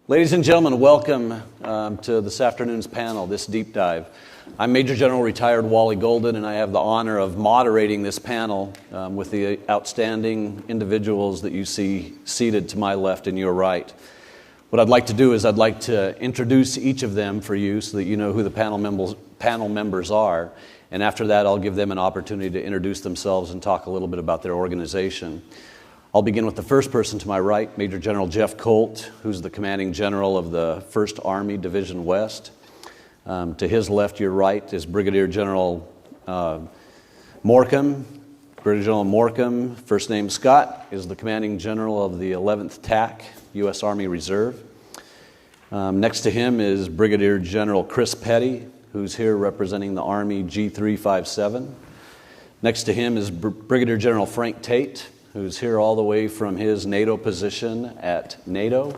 Ladies and gentlemen, welcome to this afternoon's panel, this deep dive. I'm Major General Retired Wally Golden, and I have the honor of moderating this panel with the outstanding individuals that you see seated to my left and your right. What I'd like to do is I'd like to introduce each of them for you so that you know who the panel members are, and after that I'll give them an opportunity to introduce themselves and talk a little bit about their organization. I'll begin with the first person to my right, Major General Jeff Colt, who's the commanding general of the 1st Army Division West. To his left, your right, is Brigadier General Morcom. Brigadier General Morcom, first name Scott, is the commanding general of the 11th TAC, U.S. Army Reserve. Next to him is Brigadier General Chris Petty, who's here representing the Army G357. Next to him is Brigadier General Frank Tate, who's here all the way from his NATO position at NATO.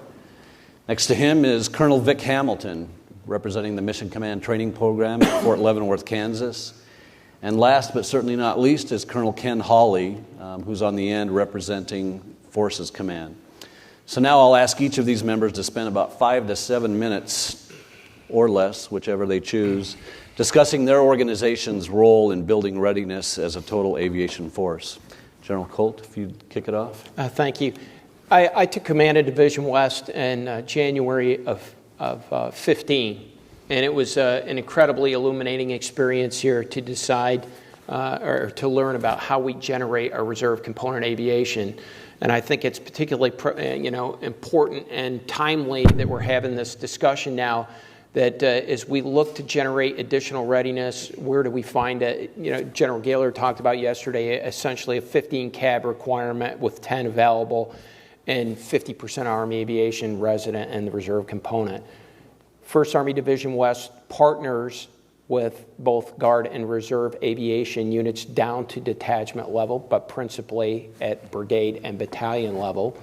Next to him is Colonel Vic Hamilton, representing the Mission Command Training Program at Fort Leavenworth, Kansas. And last but certainly not least is Colonel Ken Hawley, who's on the end representing Forces Command. So now I'll ask each of these members to spend about 5 to 7 minutes or less, whichever they choose, discussing their organization's role in building readiness as a total aviation force. General Colt, if you'd kick it off. Thank you. I took command of Division West in January of 15, and it was an incredibly illuminating experience here to decide or to learn about how we generate our reserve component aviation. And I think it's particularly important and timely that we're having this discussion now, that as we look to generate additional readiness, where do we find it? General Gaylor talked about yesterday essentially a 15 cab requirement with 10 available and 50% Army Aviation resident in the reserve component. 1st Army Division West partners with both Guard and Reserve Aviation units down to detachment level, but principally at brigade and battalion level,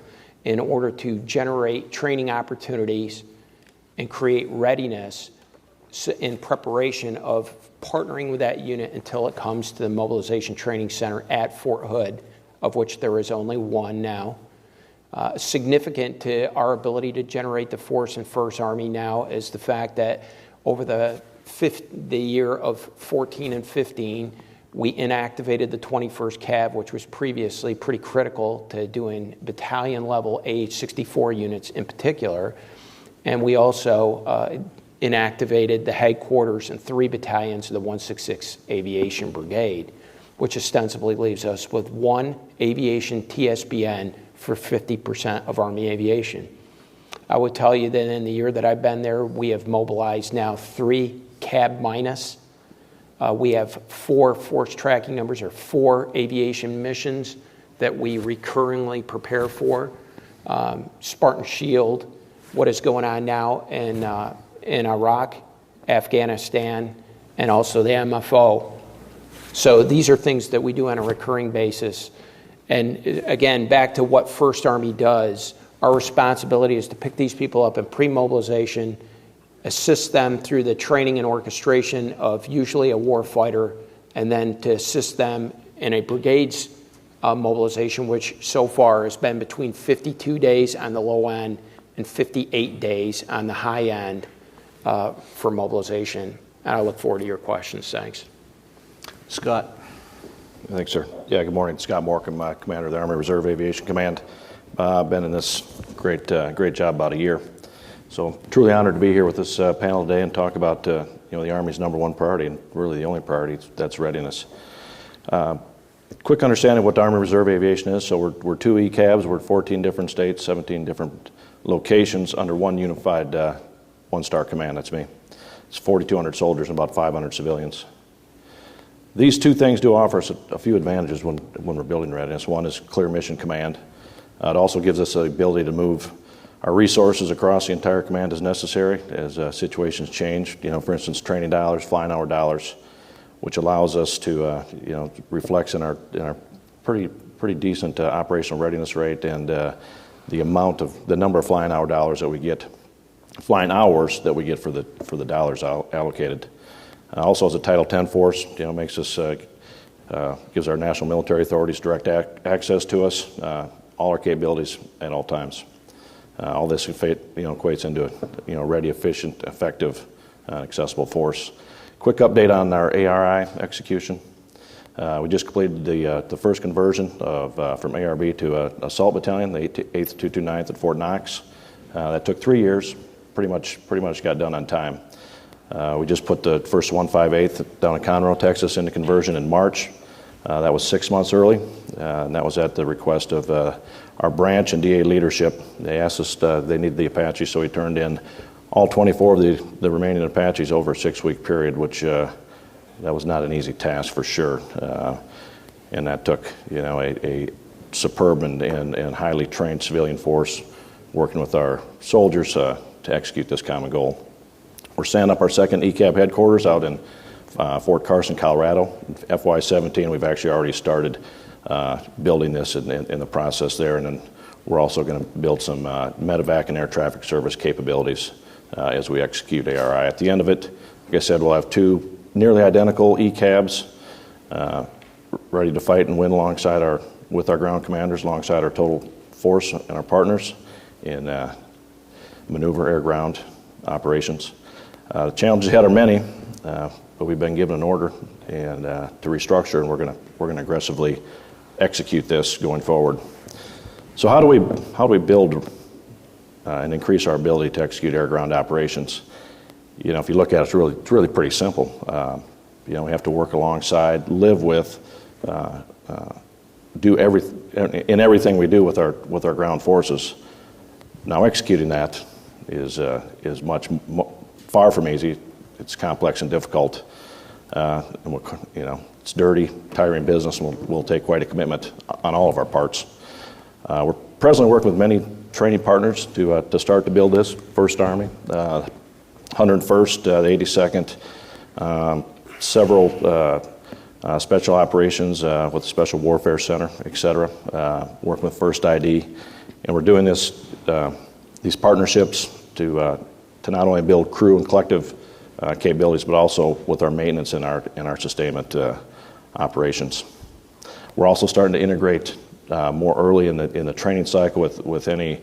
in order to generate training opportunities and create readiness in preparation of partnering with that unit until it comes to the Mobilization Training Center at Fort Hood, of which there is only one now. Significant to our ability to generate the force in 1st Army now is the fact that over the year of 14 and 15, we inactivated the 21st Cav, which was previously pretty critical to doing battalion level AH-64 units in particular. And we also inactivated the headquarters and 3 battalions of the 166 Aviation Brigade, which ostensibly leaves us with 1 aviation TSBN for 50% of Army aviation. I would tell you that in the year that I've been there, we have mobilized now 3 cab minus. We have 4 force tracking numbers, or 4 aviation missions that we recurringly prepare for. Spartan Shield, what is going on now in Iraq, Afghanistan, and also the MFO. So these are things that we do on a recurring basis. And again, back to what 1st Army does, our responsibility is to pick these people up in pre-mobilization, assist them through the training and orchestration of usually a warfighter, and then to assist them in a brigade's mobilization, which so far has been between 52 days on the low end and 58 days on the high end for mobilization. And I look forward to your questions. Thanks. Scott. Thanks, sir. Yeah, good morning. Scott Morcom, commander of the Army Reserve Aviation Command. I've been in this great job about a year. So truly honored to be here with this panel today and talk about the Army's #1 priority, and really the only priority, that's readiness. Quick understanding of what the Army Reserve Aviation is. So we're 2 ECAVs. We're 14 different states, 17 different locations under one unified one-star command. That's me. It's 4,200 soldiers and about 500 civilians. These 2 things do offer us a few advantages when we're building readiness. One is clear mission command. It also gives us the ability to move our resources across the entire command as necessary as situations change. For instance, training dollars, flying hour dollars, which allows us to reflects in our pretty decent operational readiness rate and the number of flying hours that we get for the dollars allocated. Also, as a Title 10 force, makes us gives our national military authorities direct access to us, all our capabilities at all times. All this equates into a ready, efficient, effective, accessible force. Quick update on our ARI execution. We just completed the first conversion from ARB to an assault battalion, the 8th 229th at Fort Knox. That took 3 years. Pretty much got done on time. We just put the first 158th down in Conroe, Texas, into conversion in March. That was 6 months early, and that was at the request of our branch and DA leadership. They asked us they needed the Apaches, so we turned in all 24 of the remaining Apaches over a 6-week period, which that was not an easy task for sure. And that took a superb and highly trained civilian force working with our soldiers to execute this common goal. We're standing up our second ECAB headquarters out in Fort Carson, Colorado. FY17, we've actually already started building this in the process there, and then we're also going to build some medevac and air traffic service capabilities as we execute ARI. At the end of it, like I said, we'll have 2 nearly identical ECABs ready to fight and win with our ground commanders alongside our total force and our partners in maneuver air-ground operations. The challenges ahead are many, but we've been given an order and to restructure, and we're going to aggressively execute this going forward. So how do we build and increase our ability to execute air-ground operations? If you look at it, it's really pretty simple. We have to work alongside, live with, do everything we do with our ground forces. Now, executing that is far from easy. It's complex and difficult. It's dirty, tiring business, and will take quite a commitment on all of our parts. We're presently working with many training partners to start to build this. First Army, 101st, the 82nd, several special operations with the Special Warfare Center, etc. Working with First ID, and we're doing these partnerships to not only build crew and collective capabilities, but also with our maintenance and our sustainment operations. We're also starting to integrate more early in the training cycle with any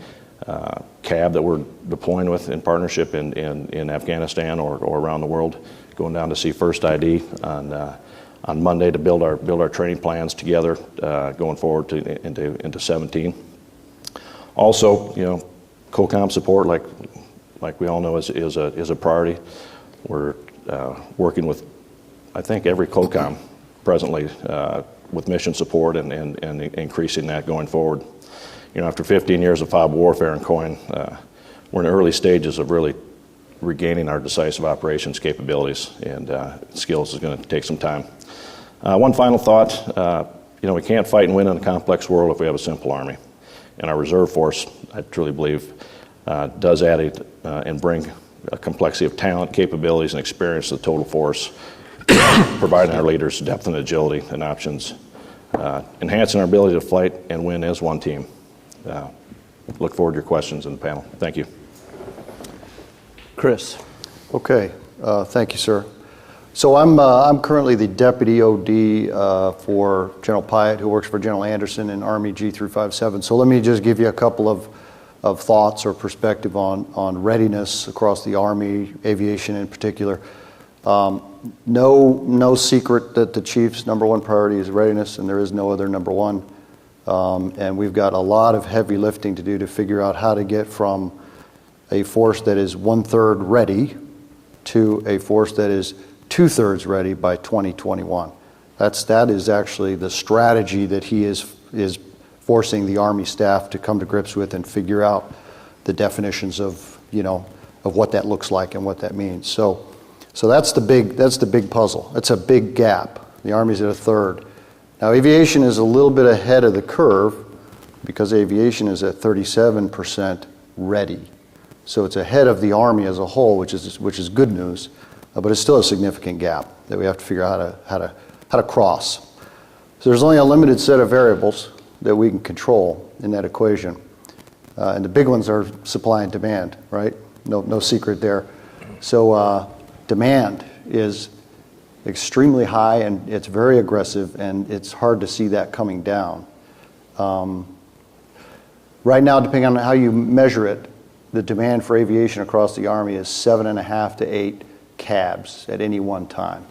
CAB that we're deploying with in partnership in Afghanistan or around the world. Going down to see First ID on Monday to build our training plans together going forward into 17. Also, COCOM support, like we all know, is a priority. We're working with, I think, every COCOM presently with mission support and increasing that going forward. After 15 years of FOB warfare and COIN, we're in the early stages of really regaining our decisive operations capabilities, and skills is going to take some time. One final thought, we can't fight and win in a complex world if we have a simple Army. And our reserve force, I truly believe, does add and bring a complexity of talent, capabilities, and experience to the total force, providing our leaders depth and agility and options, enhancing our ability to fight and win as one team. Look forward to your questions in the panel. Thank you. Chris. Okay, thank you, sir. So I'm currently the Deputy OD for General Pyatt, who works for General Anderson in Army G357. So let me just give you a couple of thoughts or perspective on readiness across the Army, aviation in particular. No secret that the Chief's number one priority is readiness, and there is no other number one. And we've got a lot of heavy lifting to do to figure out how to get from a force that is 1/3 ready to a force that is 2/3 ready by 2021. That is actually the strategy that he is forcing the Army staff to come to grips with and figure out the definitions of what that looks like and what that means. So that's the big puzzle. It's a big gap. The Army's at 1/3. Now, aviation is a little bit ahead of the curve because aviation is at 37% ready. So it's ahead of the Army as a whole, which is good news, but it's still a significant gap that we have to figure out how to cross. So there's only a limited set of variables that we can control in that equation, and the big ones are supply and demand, right? No secret there. So demand is extremely high, and it's very aggressive, and it's hard to see that coming down. Right now, depending on how you measure it, the demand for aviation across the Army is 7.5 to 8 cabs at any one time.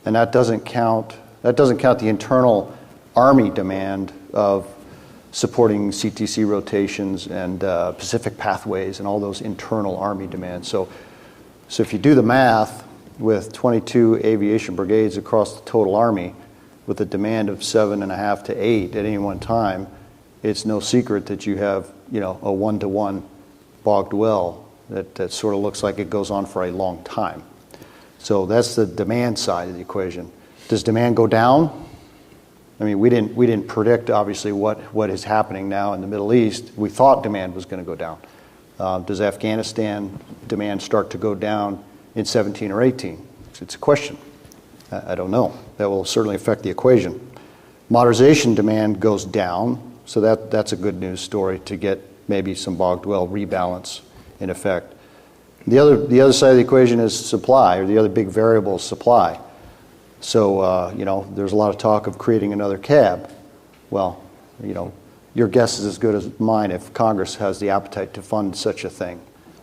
And that doesn't count the internal Army demand of supporting CTC rotations and Pacific pathways and all those internal Army demands. So if you do the math with 22 aviation brigades across the total Army with a demand of 7.5 to 8 at any one time, it's no secret that you have, a one-to-one bogged well that sort of looks like it goes on for a long time. So that's the demand side of the equation. Does demand go down? I mean, we didn't predict, obviously, what is happening now in the Middle East. We thought demand was going to go down. Does Afghanistan demand start to go down in 17 or 18? It's a question. I don't know. That will certainly affect the equation. Modernization demand goes down, so that's a good news story to get maybe some bogged well rebalance in effect. The other side of the equation is supply, or the other big variable is supply. So, there's a lot of talk of creating another cab. Well, your guess is as good as mine if Congress has the appetite to fund such a thing.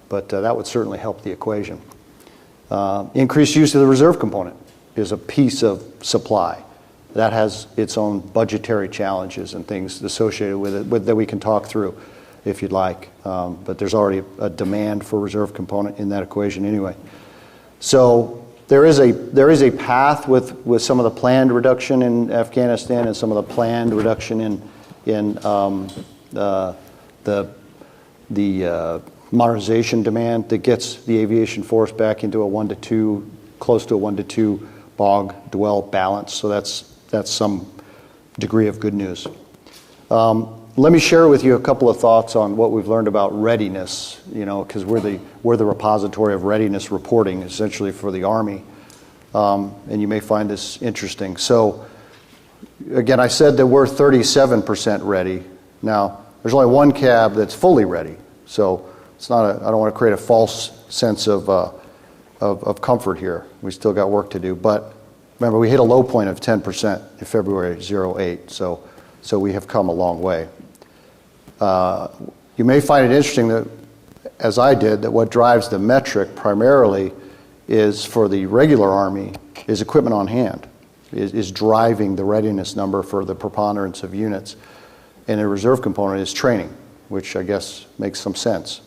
But that would certainly help the equation. Increased use of the reserve component is a piece of supply. That has its own budgetary challenges and things associated with it that we can talk through if you'd like. But there's already a demand for reserve component in that equation anyway. So there is a path with some of the planned reduction in Afghanistan and some of the planned reduction in the modernization demand that gets the aviation force back into a 1 to 2, close to a 1 to 2 bog dwell balance. So that's some degree of good news. Let me share with you a couple of thoughts on what we've learned about readiness, because we're the repository of readiness reporting, essentially, for the Army. And you may find this interesting. So, again, I said that we're 37% ready. Now, there's only one cab that's fully ready. So it's not I don't want to create a false sense of comfort here. We still got work to do. But remember, we hit a low point of 10% in February 08. So we have come a long way. You may find it interesting that, as I did, that what drives the metric primarily is for the regular Army is equipment on hand, is driving the readiness number for the preponderance of units. And the reserve component is training, which I guess makes some sense.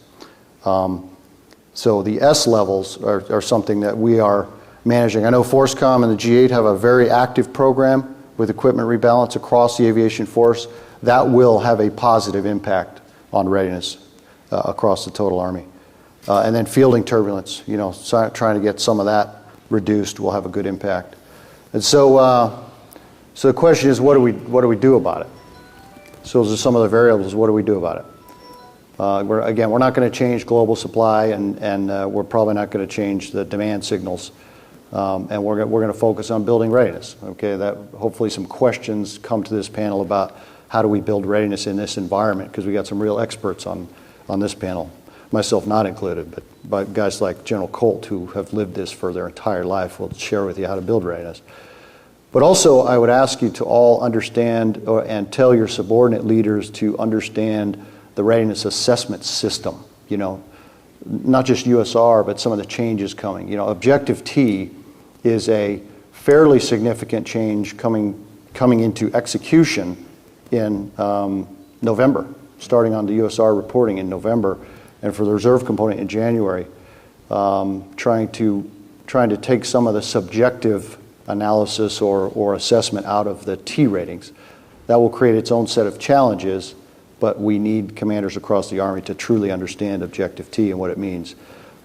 So the S levels are something that we are managing. I know FORCECOM and the G8 have a very active program with equipment rebalance across the aviation force. That will have a positive impact on readiness across the total Army. And then fielding turbulence, trying to get some of that reduced will have a good impact. And so the question is, what do we do about it? So those are some of the variables. What do we do about it? We're not going to change global supply, and we're probably not going to change the demand signals. And we're going to focus on building readiness. Okay, that hopefully some questions come to this panel about how do we build readiness in this environment, because we got some real experts on this panel, myself not included, but guys like General Colt, who have lived this for their entire life, will share with you how to build readiness. But also, I would ask you to all understand and tell your subordinate leaders to understand the readiness assessment system. Not just USR, but some of the changes coming. Objective T is a fairly significant change coming into execution in November, starting on the USR reporting in November, and for the reserve component in January, trying to take some of the subjective analysis or assessment out of the T ratings. That will create its own set of challenges, but we need commanders across the Army to truly understand Objective T and what it means.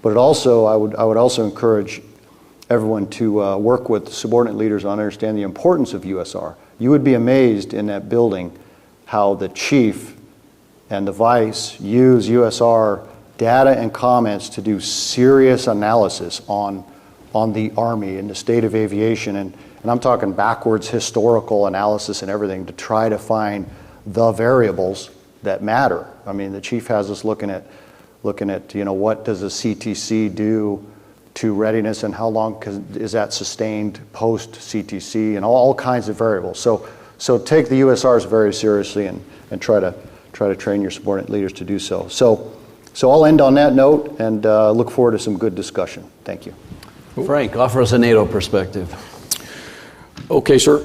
But I would also encourage everyone to work with subordinate leaders on understanding the importance of USR. You would be amazed in that building how the chief and the vice use USR data and comments to do serious analysis on the Army and the state of aviation. And I'm talking backwards historical analysis and everything to try to find the variables that matter. I mean, the chief has us looking at what does a CTC do to readiness and how long is that sustained post CTC and all kinds of variables. So take the USRs very seriously and try to train your subordinate leaders to do so. So So I'll end on that note and look forward to some good discussion. Thank you. Frank, offer us a NATO perspective. Okay, sir.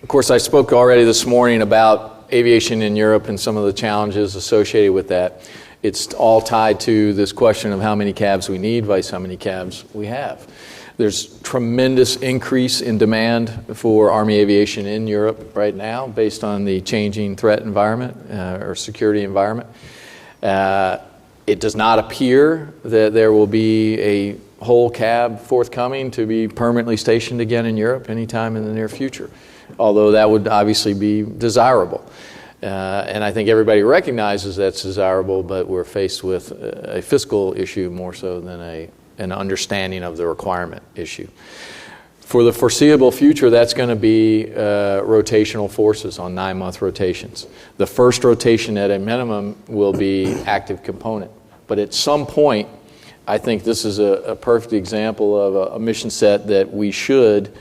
Of course, I spoke already this morning about aviation in Europe and some of the challenges associated with that. It's all tied to this question of how many cabs we need versus how many cabs we have. There's tremendous increase in demand for Army aviation in Europe right now based on the changing threat environment or security environment. It does not appear that there will be a whole cab forthcoming to be permanently stationed again in Europe anytime in the near future, although that would obviously be desirable. And I think everybody recognizes that's desirable, but we're faced with a fiscal issue more so than an understanding of the requirement issue. For the foreseeable future, that's going to be rotational forces on 9-month rotations. The first rotation at a minimum will be active component. But at some point, I think this is a perfect example of a mission set that we should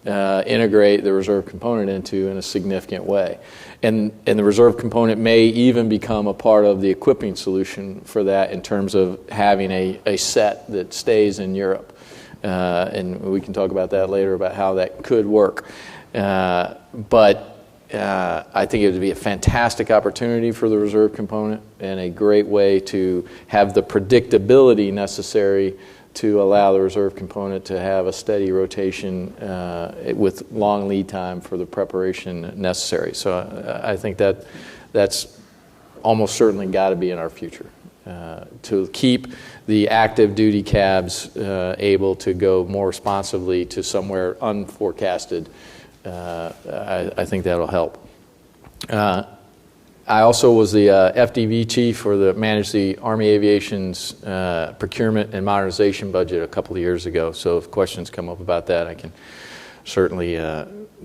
integrate the reserve component into in a significant way. And the reserve component may even become a part of the equipping solution for that in terms of having a set that stays in Europe. And we can talk about that later about how that could work. But I think it would be a fantastic opportunity for the reserve component and a great way to have the predictability necessary to allow the reserve component to have a steady rotation with long lead time for the preparation necessary. So I think that's almost certainly got to be in our future. To keep the active duty cabs able to go more responsively to somewhere unforecasted, I think that'll help. I also was the FDV chief for managed the Army Aviation's procurement and modernization budget a couple of years ago. So if questions come up about that, I can certainly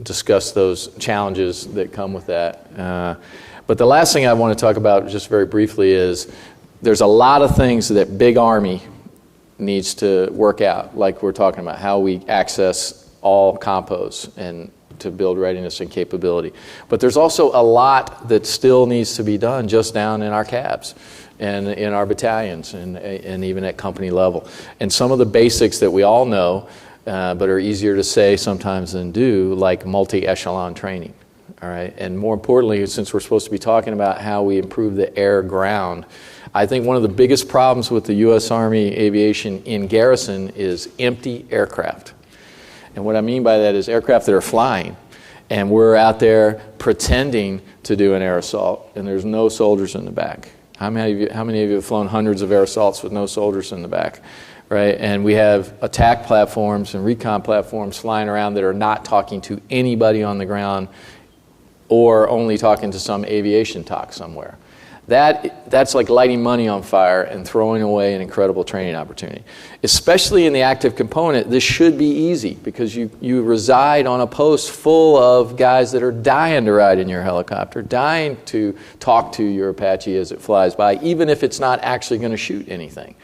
discuss those challenges that come with that. But the last thing I want to talk about just very briefly is there's a lot of things that big Army needs to work out, like we're talking about how we access all compos and to build readiness and capability. But there's also a lot that still needs to be done just down in our cabs and in our battalions and even at company level. And some of the basics that we all know, but are easier to say sometimes than do, like multi-echelon training. All right. And more importantly, since we're supposed to be talking about how we improve the air-ground, I think one of the biggest problems with the U.S. Army aviation in garrison is empty aircraft. And what I mean by that is aircraft that are flying, and we're out there pretending to do an air assault, and there's no soldiers in the back. How many of you have flown hundreds of air assaults with no soldiers in the back, right? And we have attack platforms and recon platforms flying around that are not talking to anybody on the ground or only talking to some aviation talk somewhere. That's like lighting money on fire and throwing away an incredible training opportunity. Especially in the active component, this should be easy because you reside on a post full of guys that are dying to ride in your helicopter, dying to talk to your Apache as it flies by, even if it's not actually going to shoot anything.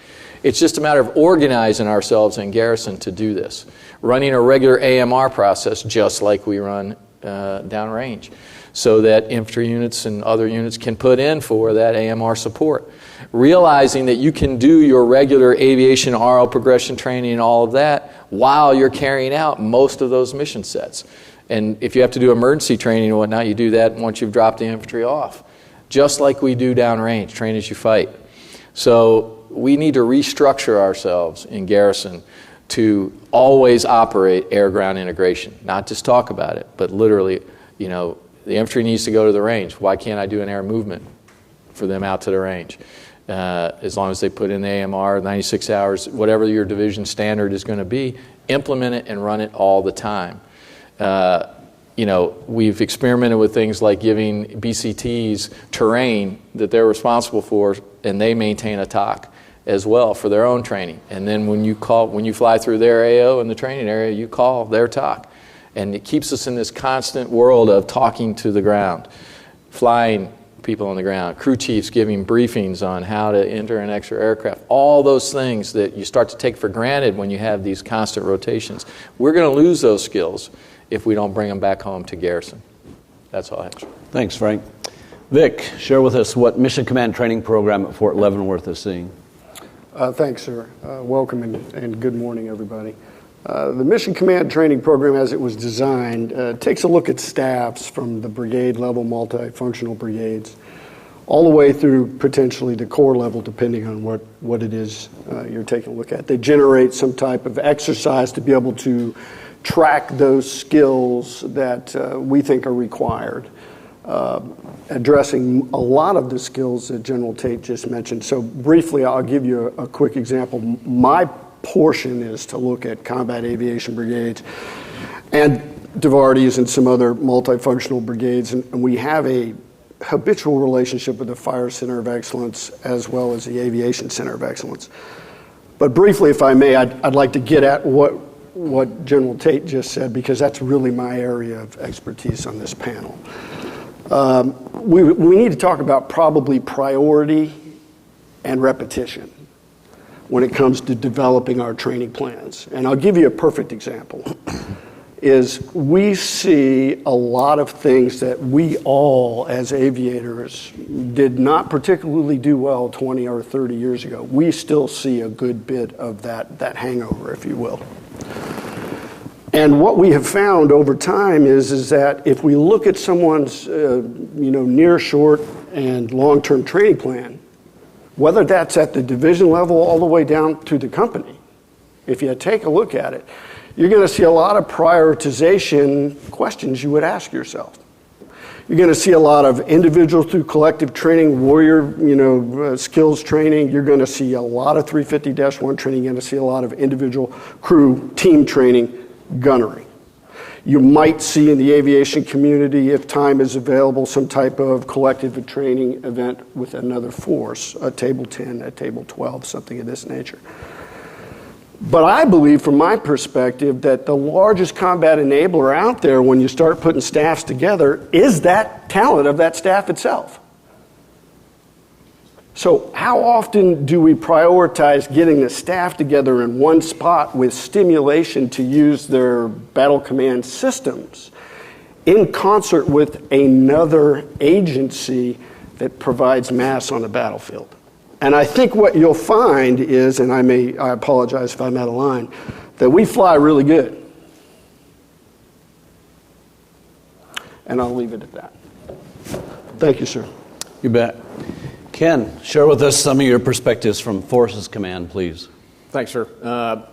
It's just a matter of organizing ourselves in garrison to do this, running a regular AMR process just like we run downrange, so that infantry units and other units can put in for that AMR support. Realizing that you can do your regular aviation RL progression training and all of that while you're carrying out most of those mission sets. And if you have to do emergency training and whatnot, you do that once you've dropped the infantry off. Just like we do downrange, train as you fight. So we need to restructure ourselves in garrison to always operate air-ground integration. Not just talk about it, but literally, the infantry needs to go to the range. Why can't I do an air movement for them out to the range? As long as they put in the AMR, 96 hours, whatever your division standard is going to be, implement it and run it all the time. We've experimented with things like giving BCTs terrain that they're responsible for, and they maintain a TOC as well for their own training. And then when you fly through their AO in the training area, you call their TOC. And it keeps us in this constant world of talking to the ground, flying people on the ground, crew chiefs giving briefings on how to enter and exit aircraft, all those things that you start to take for granted when you have these constant rotations. We're going to lose those skills if we don't bring them back home to garrison. That's all I have. Thanks, Frank. Vic, share with us what Mission Command training program at Fort Leavenworth is seeing. Thanks, sir. Welcome and good morning, everybody. The Mission Command training program, as it was designed, takes a look at staffs from the brigade level, multifunctional brigades, all the way through potentially the corps level, depending on what it is you're taking a look at. They generate some type of exercise to be able to track those skills that we think are required, addressing a lot of the skills that General Tate just mentioned. So briefly, I'll give you a quick example. My portion is to look at combat aviation brigades and DIVARDIs and some other multifunctional brigades, and we have a habitual relationship with the Fire Center of Excellence as well as the Aviation Center of Excellence. But briefly, if I may, I'd like to get at what General Tate just said, because that's really my area of expertise on this panel. We need to talk about probably priority and repetition when it comes to developing our training plans. And I'll give you a perfect example. Is we see a lot of things that we all, as aviators, did not particularly do well 20 or 30 years ago. We still see a good bit of that hangover, if you will. And what we have found over time is that if we look at someone's near, short, and long-term training plan, whether that's at the division level all the way down to the company, if you take a look at it, you're going to see a lot of prioritization questions you would ask yourself. You're going to see a lot of individual through collective training, warrior, skills training. You're going to see a lot of 350-1 training. You're going to see a lot of individual crew team training, gunnery. You might see in the aviation community, if time is available, some type of collective training event with another force, a table 10, a table 12, something of this nature. But I believe, from my perspective, that the largest combat enabler out there when you start putting staffs together is that talent of that staff itself. So how often do we prioritize getting the staff together in one spot with stimulation to use their battle command systems in concert with another agency that provides mass on the battlefield? And I think what you'll find is, and I apologize if I'm out of line, that we fly really good. And I'll leave it at that. Thank you, sir. You bet. Ken, share with us some of your perspectives from Forces Command, please. Thanks, sir.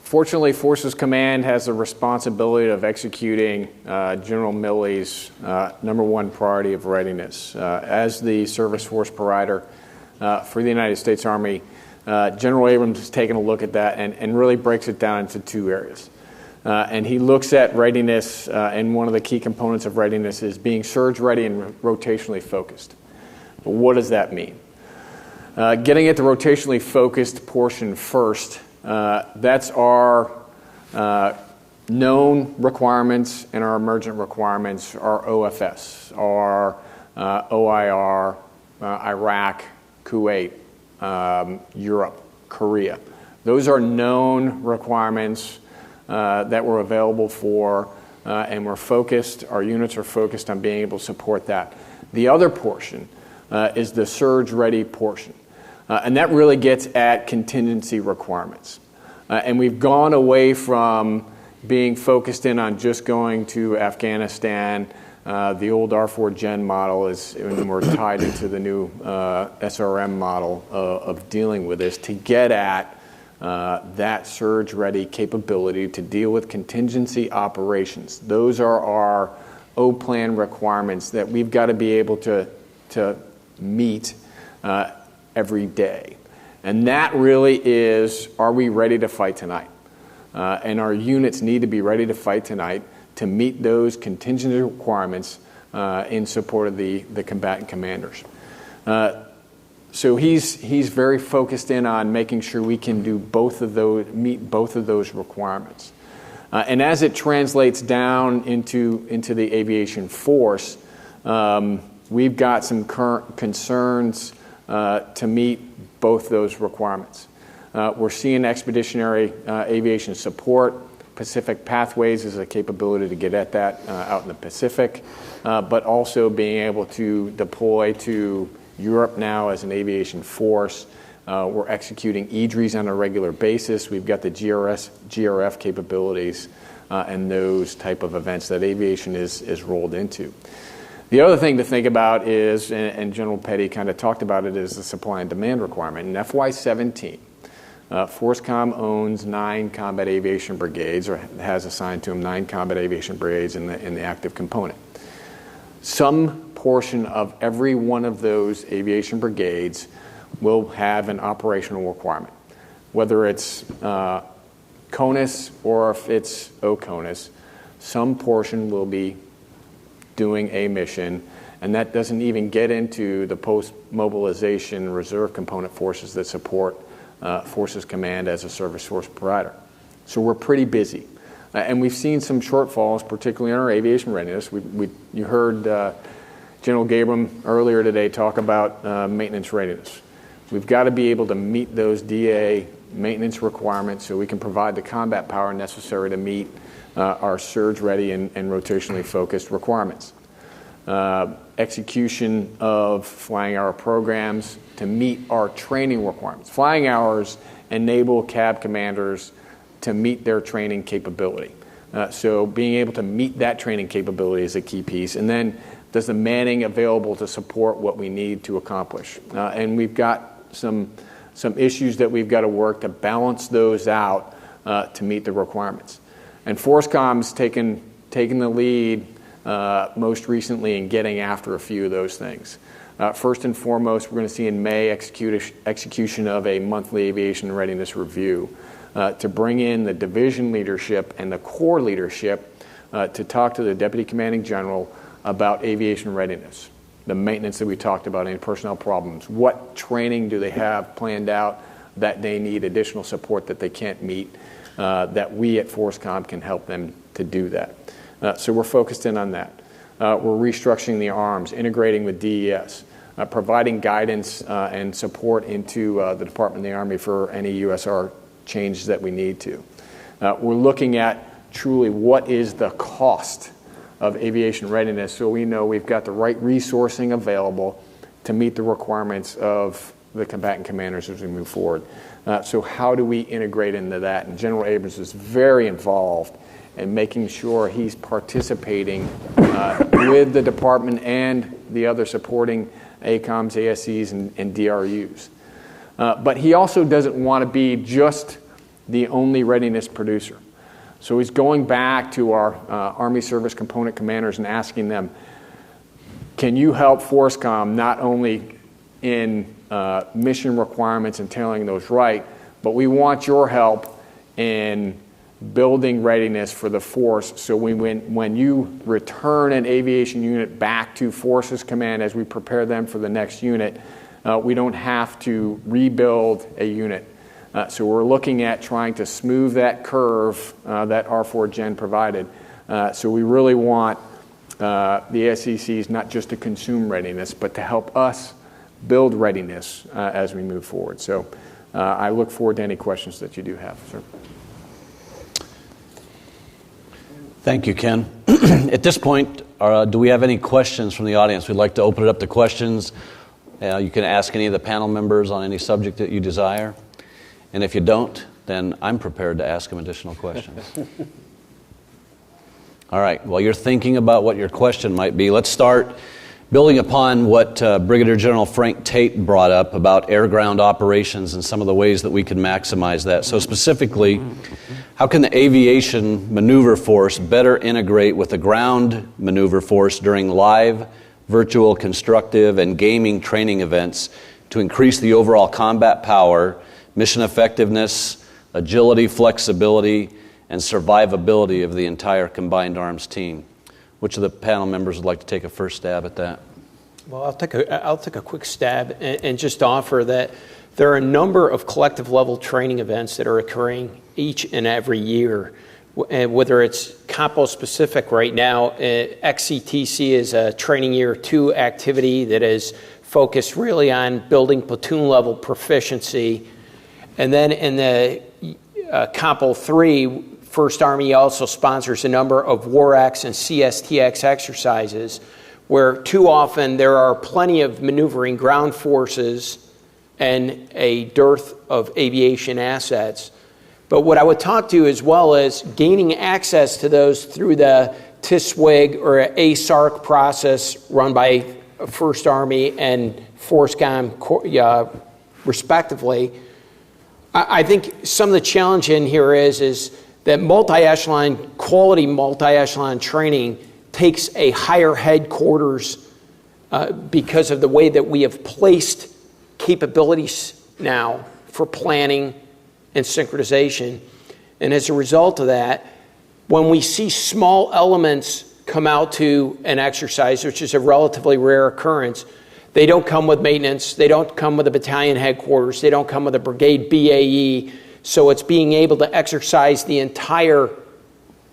Fortunately, Forces Command has the responsibility of executing General Milley's number one priority of readiness. As the service force provider for the United States Army, General Abrams has taken a look at that and really breaks it down into two areas. And he looks at readiness, and one of the key components of readiness is being surge ready and rotationally focused. But what does that mean? Getting at the rotationally focused portion first, that's our known requirements and our emergent requirements, our OFS, our OIR, Iraq, Kuwait, Europe, Korea. Those are known requirements that we're available for, and we're focused, our units are focused on being able to support that. The other portion is the surge-ready portion, and that really gets at contingency requirements. And we've gone away from being focused in on just going to Afghanistan. The old R4 Gen model is, and we're tied into the new SRM model of dealing with this to get at that surge-ready capability to deal with contingency operations. Those are our O-plan requirements that we've got to be able to meet every day. And that really is, are we ready to fight tonight? And our units need to be ready to fight tonight to meet those contingency requirements in support of the combatant commanders. So he's very focused in on making sure we can do both of those, meet both of those requirements. And as it translates down into the aviation force, we've got some current concerns to meet both those requirements. We're seeing expeditionary aviation support Pacific Pathways is a capability to get at that out in the Pacific, but also being able to deploy to Europe now as an aviation force. We're executing EDRIs on a regular basis. We've got the GRF capabilities and those type of events that aviation is rolled into. The other thing to think about is, and General Petty kind of talked about it, is the supply and demand requirement. In FY17, FORSCOM owns 9 combat aviation brigades, or has assigned to them 9 combat aviation brigades in the active component. Some portion of every one of those aviation brigades will have an operational requirement, whether it's CONUS or if it's OCONUS. Some portion will be doing a mission, and that doesn't even get into the post-mobilization reserve component forces that support Forces Command as a service force provider. So we're pretty busy. And we've seen some shortfalls, particularly in our aviation readiness. You heard General Gabram earlier today talk about maintenance readiness. We've got to be able to meet those DA maintenance requirements so we can provide the combat power necessary to meet our surge-ready and rotationally focused requirements. Execution of flying hour programs to meet our training requirements. Flying hours enable cab commanders to meet their training capability. So being able to meet that training capability is a key piece. And then does the manning available to support what we need to accomplish? And we've got some issues that we've got to work to balance those out to meet the requirements. And FORSCOM's taken the lead most recently in getting after a few of those things. First and foremost, we're going to see in May execution of a monthly aviation readiness review to bring in the division leadership and the core leadership to talk to the Deputy Commanding General about aviation readiness, the maintenance that we talked about, any personnel problems. What training do they have planned out that they need additional support that they can't meet, that we at FORSCOM can help them to do that. So we're focused in on that. We're restructuring the arms, integrating with DES, providing guidance and support into the Department of the Army for any USR changes that we need to. We're looking at truly what is the cost of aviation readiness so we know we've got the right resourcing available to meet the requirements of the combatant commanders as we move forward. So how do we integrate into that? And General Abrams is very involved in making sure he's participating with the department and the other supporting ACOMs, ASCs, and DRUs. But he also doesn't want to be just the only readiness producer. So he's going back to our Army Service Component commanders and asking them, can you help FORSCOM not only in mission requirements and tailing those right, but we want your help in building readiness for the force so when you return an aviation unit back to Forces Command as we prepare them for the next unit, we don't have to rebuild a unit. So we're looking at trying to smooth that curve that R4 Gen provided. So we really want the SECs not just to consume readiness, but to help us build readiness as we move forward. So I look forward to any questions that you do have, sir. Thank you, Ken. At this point, do we have any questions from the audience? We'd like to open it up to questions. You can ask any of the panel members on any subject that you desire. And if you don't, then I'm prepared to ask them additional questions. All right, while you're thinking about what your question might be, let's start building upon what Brigadier General Frank Tate brought up about air-ground operations and some of the ways that we can maximize that. So specifically, how can the aviation maneuver force better integrate with the ground maneuver force during live, virtual, constructive, and gaming training events to increase the overall combat power, mission effectiveness, agility, flexibility, and survivability of the entire combined arms team? Which of the panel members would like to take a first stab at that? Well, I'll take a quick stab and just offer that there are a number of collective level training events that are occurring each and every year. Whether it's compo specific right now, XCTC is a training year 2 activity that is focused really on building platoon level proficiency. And then in the compo 3, First Army also sponsors a number of WAR-X and CSTX exercises where too often there are plenty of maneuvering ground forces and a dearth of aviation assets. But what I would talk to as well is gaining access to those through the TSWIG or ASARC process run by First Army and FORSCOM respectively. I think some of the challenge in here is that quality multi-echelon training takes a higher headquarters because of the way that we have placed capabilities now for planning and synchronization. And as a result of that, when we see small elements come out to an exercise, which is a relatively rare occurrence, they don't come with maintenance, they don't come with a battalion headquarters, they don't come with a brigade BAE, so it's being able to exercise the entire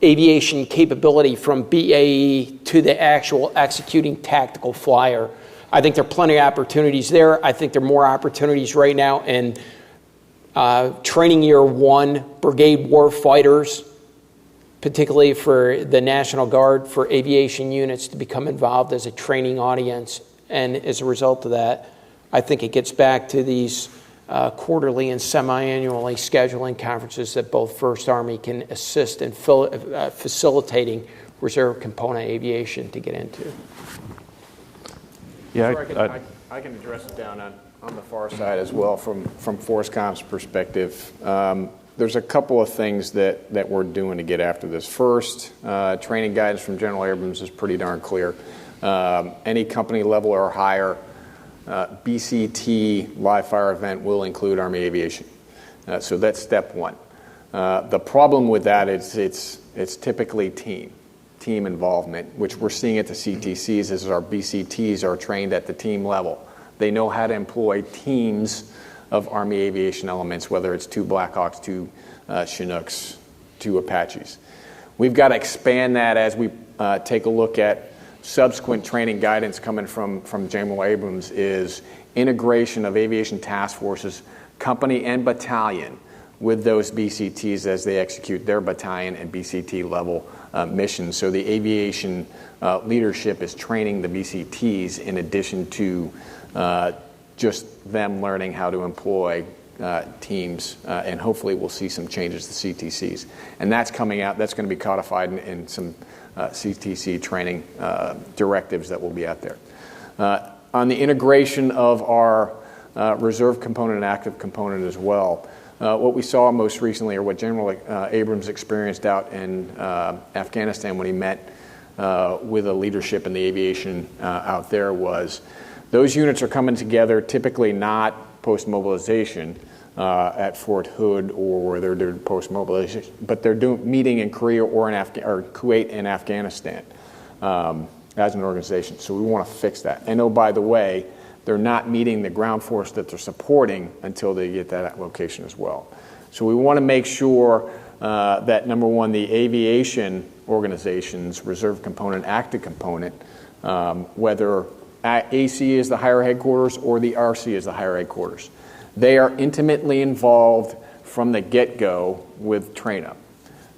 aviation capability from BAE to the actual executing tactical flyer. I think there are plenty of opportunities there. I think there are more opportunities right now in training year 1 brigade war fighters, particularly for the National Guard, for aviation units to become involved as a training audience. And as a result of that, I think it gets back to these quarterly and semi-annually scheduling conferences that both First Army can assist in facilitating reserve component aviation to get into. Yeah, I can address it down on the far side as well from FORSCOM's perspective. There's a couple of things that we're doing to get after this. First, training guidance from General Abrams is pretty darn clear. Any company level or higher BCT live fire event will include Army Aviation. So that's step one. The problem with that is it's typically team involvement, which we're seeing at the CTCs as our BCTs are trained at the team level. They know how to employ teams of Army Aviation elements, whether it's 2 Blackhawks, 2 Chinooks, 2 Apaches. We've got to expand that as we take a look at subsequent training guidance coming from General Abrams is integration of aviation task forces, company and battalion, with those BCTs as they execute their battalion and BCT level missions. So the aviation leadership is training the BCTs in addition to just them learning how to employ teams, and hopefully we'll see some changes to CTCs. And that's coming out, that's going to be codified in some CTC training directives that will be out there. On the integration of our reserve component and active component as well, what we saw most recently, or what General Abrams experienced out in Afghanistan when he met with the leadership in the aviation out there, was those units are coming together, typically not post-mobilization at Fort Hood or where they're doing post-mobilization, but they're meeting in Korea or Kuwait and Afghanistan as an organization. So we want to fix that. And oh, by the way, they're not meeting the ground force that they're supporting until they get that location as well. So we want to make sure that, number one, the aviation organizations, reserve component, active component, whether AC is the higher headquarters or the RC is the higher headquarters, they are intimately involved from the get-go with train-up.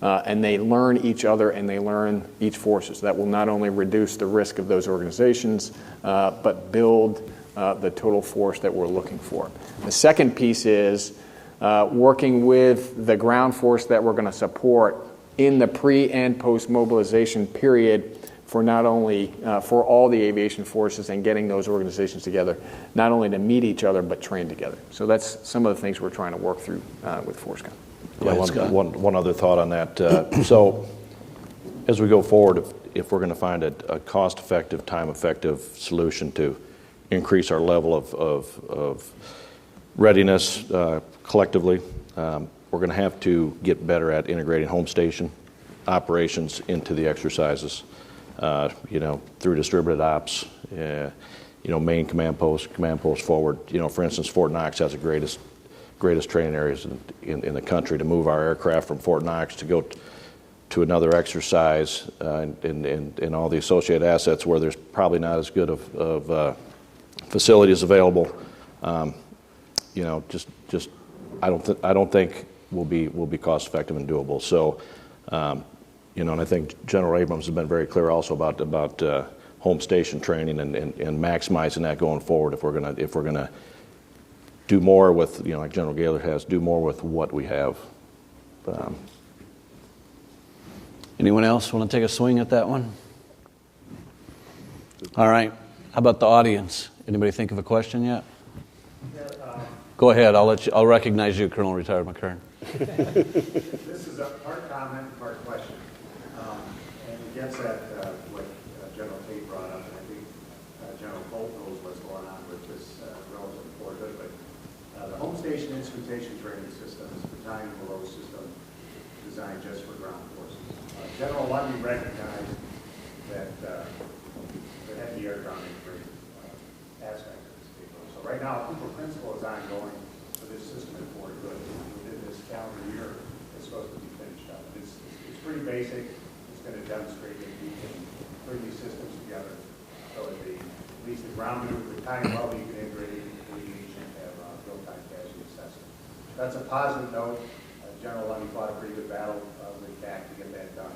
And they learn each other and they learn each forces. That will not only reduce the risk of those organizations, but build the total force that we're looking for. The second piece is working with the ground force that we're going to support in the pre- and post-mobilization period for not only for all the aviation forces, and getting those organizations together, not only to meet each other, but train together. So that's some of the things we're trying to work through with FORSCOM. Yeah, one other thought on that. So as we go forward, if we're going to find a cost-effective, time-effective solution to increase our level of readiness collectively, we're going to have to get better at integrating home station operations into the exercises, through distributed ops, main command post forward. For instance, Fort Knox has the greatest training areas in the country to move our aircraft from Fort Knox to go to another exercise and all the associated assets where there's probably not as good of facilities available. I don't think will be cost effective and doable. So And I think General Abrams has been very clear also about home station training and maximizing that going forward. If we're gonna do more with, like General Gaylor has, do more with what we have. Anyone else want to take a swing at that one? All right. How about the audience? Anybody think of a question yet? Go ahead. I'll recognize you, Colonel Retired McKern. This is a part comment, part question. And it gets at what General Tate brought up, and I think General Colt knows what's going on with this relative before good, but the home station instrumentation training system is a battalion below system designed just for ground forces. General Lundy recognized that there had to be air ground integrated aspect of this capability. So right now, proof of principle is ongoing for this system at Fort Good. Within this calendar year, it's supposed to be finished up. It's pretty basic. It's going to demonstrate that we can bring these systems together so that at least the ground maneuver, the time well, you can integrate it with aviation and have real-time casualty assessment. That's a positive note. General Lundy fought a pretty good battle with TAC to get that done.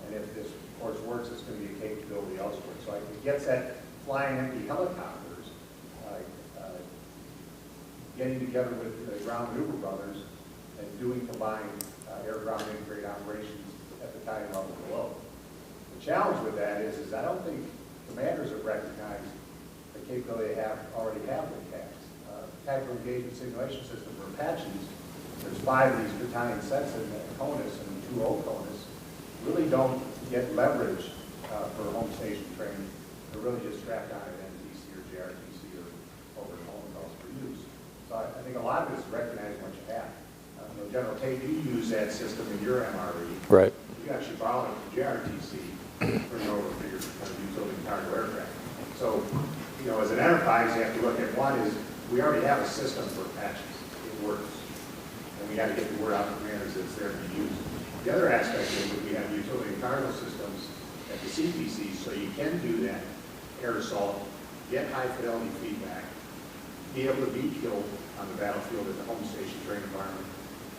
And if this, of course, works, it's going to be a capability elsewhere. So it gets at flying empty helicopters, getting together with the ground maneuver brothers and doing combined air-ground integrated operations at the battalion level below. The challenge with that is I don't think commanders have recognized the capability they already have with TACs. Tactical engagement simulation system, or Apaches, there's 5 of these battalion sets in CONUS and 2 CONUS, really don't get leverage for home station training. They're really just strapped on at NTC or JRTC or over home calls for use. So I think a lot of it is recognizing what you have. General Tate, you use that system in your MRE. Right. You actually borrowed it from JRTC for an over for your utility cargo aircraft. So, as an enterprise, you have to look at one is we already have a system for Apaches. It works. And we got to get the word out to commanders that it's there to be used. The other aspect is that we have utility cargo systems at the CPC, so you can do that air assault, get high fidelity feedback, be able to be killed on the battlefield at the home station training environment,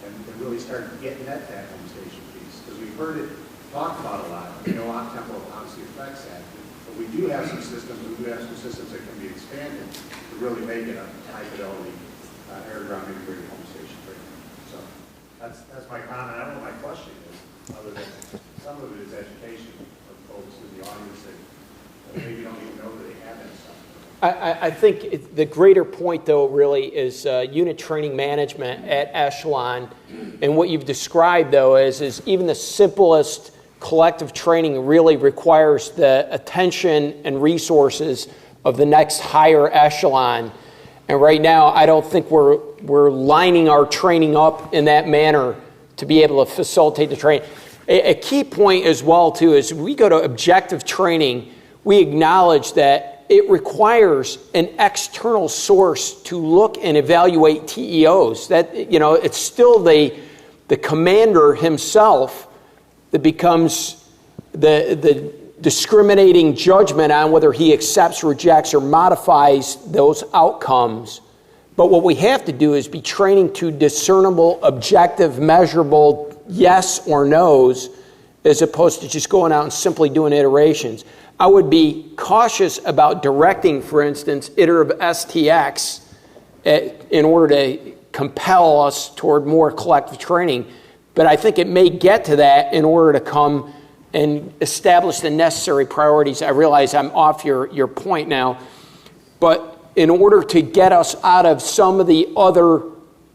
and really start getting at that home station piece. Because we've heard it talked about a lot. We know on-tempo obviously affects that. But we do have some systems, that can be expanded to really make it a high fidelity air-ground integrated home station training. So that's my comment. I don't know what my question is, other than some of it is education for folks in the audience that maybe don't even know that they have that stuff. I think the greater point, though, really is unit training management at echelon. And what you've described, though, is even the simplest collective training really requires the attention and resources of the next higher echelon. And right now, I don't think we're lining our training up in that manner to be able to facilitate the training. A key point as well, too, is we go to objective training, we acknowledge that it requires an external source to look and evaluate TEOs. That, it's still the commander himself that becomes the discriminating judgment on whether he accepts, rejects, or modifies those outcomes. But what we have to do is be training to discernible, objective, measurable yes or no's, as opposed to just going out and simply doing iterations. I would be cautious about directing, for instance, iterative STX in order to compel us toward more collective training. But I think it may get to that in order to come and establish the necessary priorities. I realize I'm off your point now. But in order to get us out of some of the other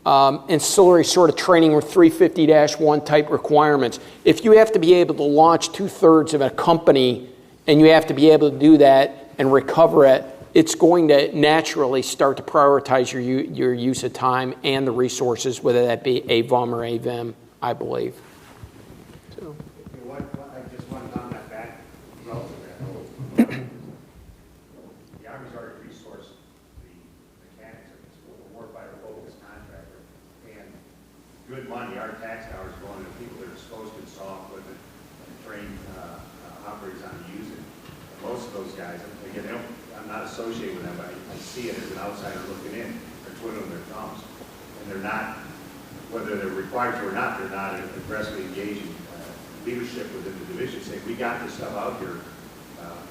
ancillary sort of training or 350-1 type requirements, if you have to be able to launch 2/3 of a company and you have to be able to do that and recover it, it's going to naturally start to prioritize your use of time and the resources, whether that be AVOM or AVIM, I believe. So. I just want to comment back relative to that. The Army's already resourced the mechanics of this. We're a warfighter focused contractor, and good money, our tax dollars going to people that are supposed to install equipment and train operators on to use it. And most of those guys, again, I'm not associated with them, but I see it as an outsider looking in. They're twiddling their thumbs, and they're not, whether they're required to or not, they're not aggressively engaging leadership within the division saying, we got this stuff out here,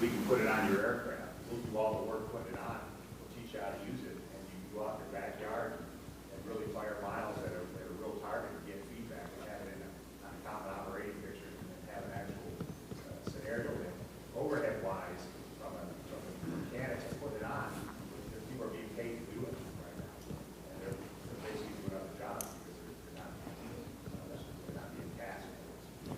we can put it on your aircraft, we'll do all the work putting it on, we'll teach you how to use it, and you can go out in your backyard and really fire miles at a real target and get feedback and have it on a common operating picture and then have an actual scenario that overhead-wise from a mechanic to put it on, the people are being paid to do it right now. And they're basically doing other jobs because they're not being tasked.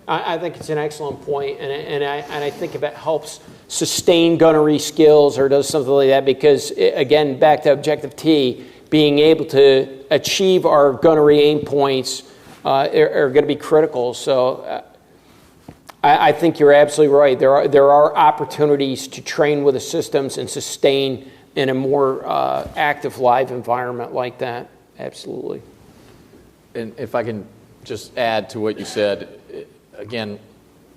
I think it's an excellent point, and I think if it helps sustain gunnery skills or does something like that, because, again, back to Objective T, being able to achieve our gunnery aim points are going to be critical. So I think you're absolutely right. There are opportunities to train with the systems and sustain in a more active live environment like that. Absolutely. And if I can just add to what you said, again,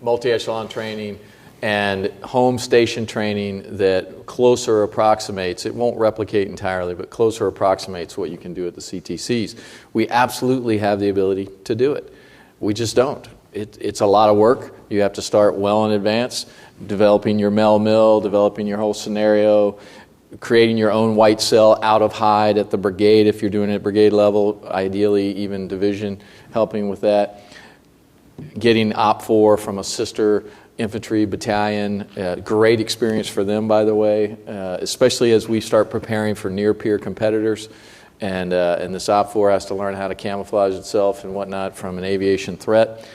multi-echelon training and home station training that closer approximates, it won't replicate entirely, but closer approximates what you can do at the CTCs. We absolutely have the ability to do it. We just don't. It's a lot of work. You have to start well in advance, developing your mill, developing your whole scenario, creating your own white cell out of hide at the brigade if you're doing it at brigade level, ideally even division, helping with that. Getting OPFOR from a sister infantry battalion, great experience for them, by the way, especially as we start preparing for near-peer competitors. And this OPFOR has to learn how to camouflage itself and whatnot from an aviation threat.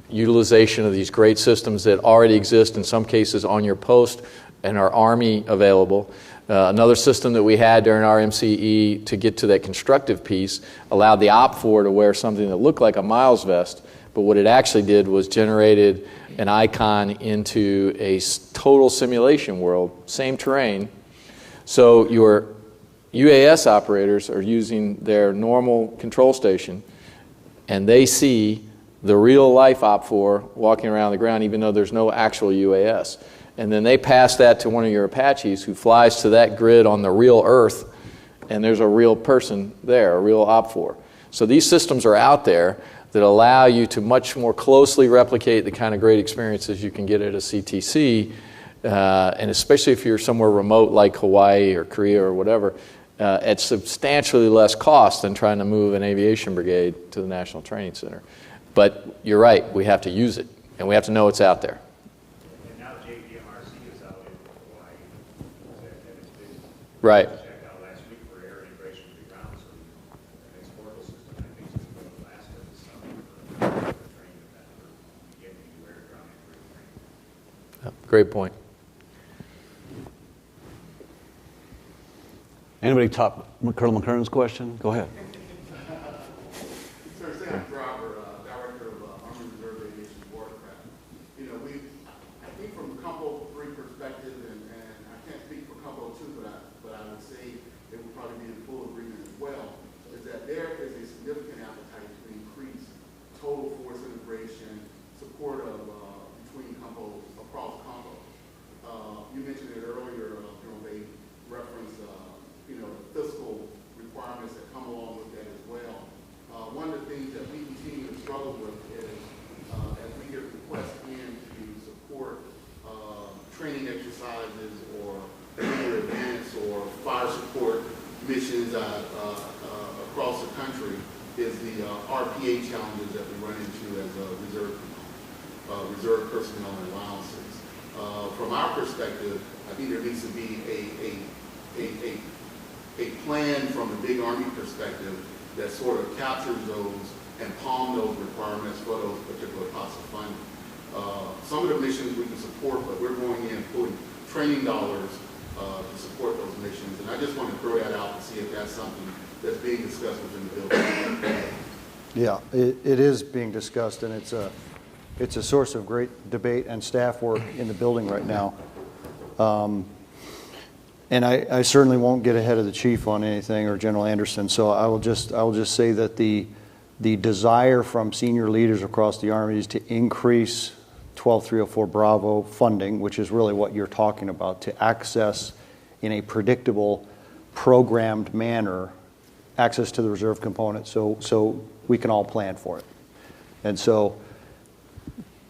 Utilization of these great systems that already exist in some cases on your post and are Army available. Another system that we had during our MCE to get to that constructive piece allowed the OPFOR to wear something that looked like a Miles vest, but what it actually did was generated an icon into a total simulation world, same terrain. So your UAS operators are using their normal control station, and they see the real life OPFOR walking around the ground, even though there's no actual UAS. And then they pass that to one of your Apaches who flies to that grid on the real Earth, and there's a real person there, a real OPFOR. So these systems are out there that allow you to much more closely replicate the kind of great experiences you can get at a CTC, and especially if you're somewhere remote like Hawaii or Korea or whatever, at substantially less cost than trying to move an aviation brigade to the National Training Center. But you're right, we have to use it, and we have to know it's out there. And now JPMRC is out in Hawaii, and it's been Right. checked out last week for air integration to the ground, so the next portal system, I think, is going to last us this summer for training event for getting to air ground integration training. Great point. Anybody top Colonel McKern's question? Go ahead. Sir, Sam Driver, Director of Army Reserve Aviation Watercraft. You know, I think from Combo 3 perspective, and I can't speak for Combo 2, but I would say it would probably be in full agreement as well, is that there is a significant appetite to increase total force integration, support of between combos, across combos. You mentioned it earlier, General Bay referenced the fiscal requirements that come along with that as well. One of the things that we continue to struggle with is as we get requests in to support training exercises or major events or fire support missions across the country is the RPA challenges that we run into as reserve personnel and allowances. From our perspective, I think there needs to be a plan from the big Army perspective that sort of captures those and palm those requirements for those particular pots of funding. Some of the missions we can support, but we're going in and putting training dollars to support those missions. And I just want to throw that out to see if that's something that's being discussed within the building. Yeah, it is being discussed, and it's a source of great debate and staff work in the building right now. And I certainly won't get ahead of the chief on anything, or General Anderson. So I will just say that the desire from senior leaders across the Army is to increase 12304 Bravo funding, which is really what you're talking about, to access in a predictable, programmed manner access to the reserve component, so we can all plan for it. And so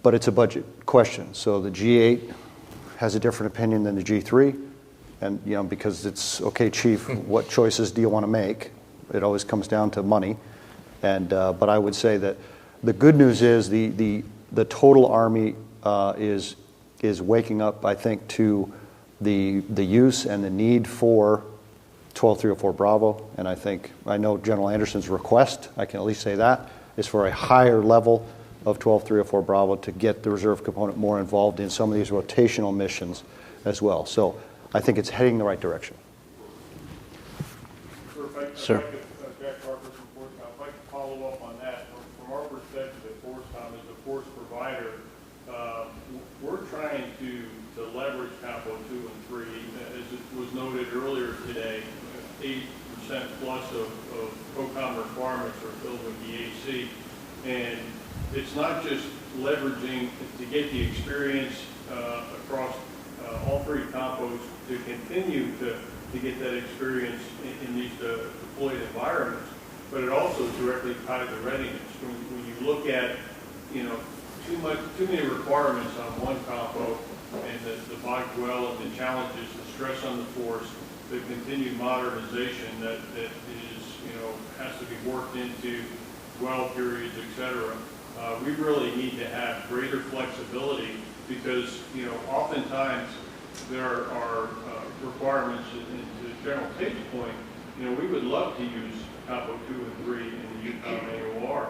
but it's a budget question. So the G8 has a different opinion than the G3, and because it's okay, Chief, what choices do you want to make? It always comes down to money, and but I would say that the good news is the total Army is waking up, I think, to the use and the need for 12304 Bravo, and I know General Anderson's request, I can at least say that, is for a higher level of 12304 Bravo to get the reserve component more involved in some of these rotational missions as well. So I think it's heading in the right direction. Sir. Jack Parker from FORSCOM. I'd like to follow up on that. From our perspective at FORSCOM as a force provider, we're trying to leverage Compo 2 and 3. As it was noted earlier today, 80% plus of COCOM requirements are filled with EAC. And it's not just leveraging to get the experience across all three compos to continue to get that experience in these deployed environments, but it also directly ties to readiness. When you look at, too many requirements on one compo, and the BOC-12 and the challenges, the stress on the force, the continued modernization that is, has to be worked into dwell periods, et cetera. We really need to have greater flexibility because, oftentimes there are requirements, and to General Tate's point, we would love to use Compo 2 and 3 in the UCOM AOR,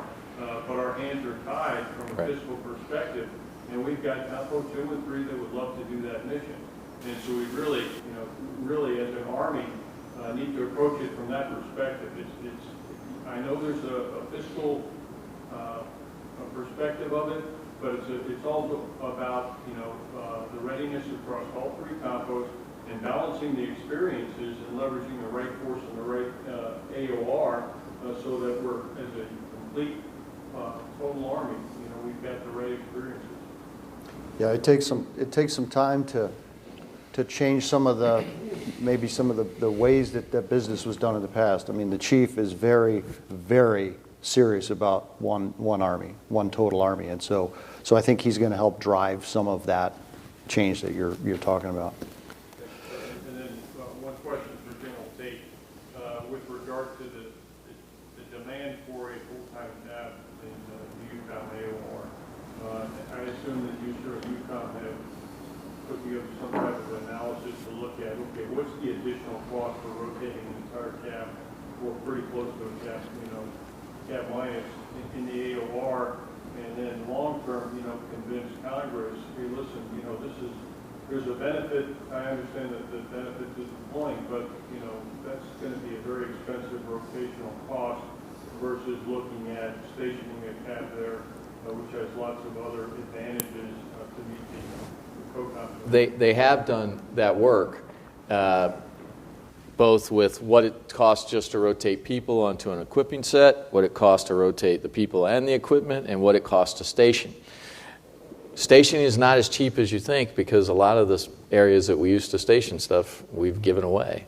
but our hands are tied from a fiscal perspective, and we've got Compo 2 and 3 that would love to do that mission. And so we really, really as an Army, need to approach it from that perspective. I know there's a fiscal perspective of it, but it's also about the readiness across all three compos and balancing the experiences and leveraging the right force and the right AOR so that we're, as a complete total Army, we've got the right experiences. Yeah, it takes some time to change some of the ways that business was done in the past. I mean, the chief is very, very serious about one Army, one total Army, and so I think he's going to help drive some of that change that you're talking about. And then one question for General Tate with regard to the demand for a full-time staff in the UCOM AOR. I assume that you, sir, at UCOM have put together some type of analysis to look at, okay, what's the additional cost for rotating an entire cab or pretty close to a cab, cab minus in the AOR, and then long-term, convince Congress, hey, listen, there's a benefit. I understand that the benefit is deploying, but, that's going to be a very expensive rotational cost versus looking at stationing a cab there, which has lots of other advantages to meet the COCOM. They have done that work, both with what it costs just to rotate people onto an equipping set, what it costs to rotate the people and the equipment, and what it costs to station. Stationing is not as cheap as you think because a lot of the areas that we used to station stuff we've given away.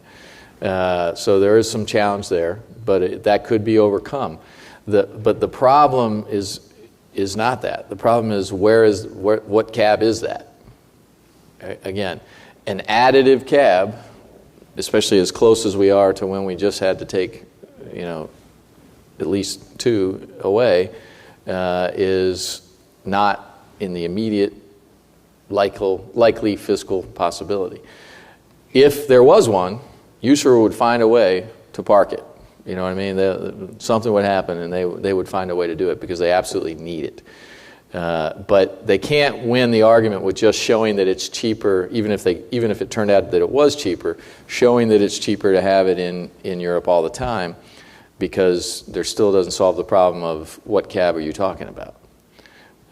So there is some challenge there, but that could be overcome. But the problem is not that. The problem is what cab is that? Again, an additive cab, especially as close as we are to when we just had to take, at least two away, is not in the immediate likely fiscal possibility. If there was one, USER would find a way to park it. You know what I mean? Something would happen, and they would find a way to do it because they absolutely need it. But they can't win the argument with just showing that it's cheaper, even if it turned out that it was cheaper, showing that it's cheaper to have it in Europe all the time, because there still doesn't solve the problem of what cab are you talking about.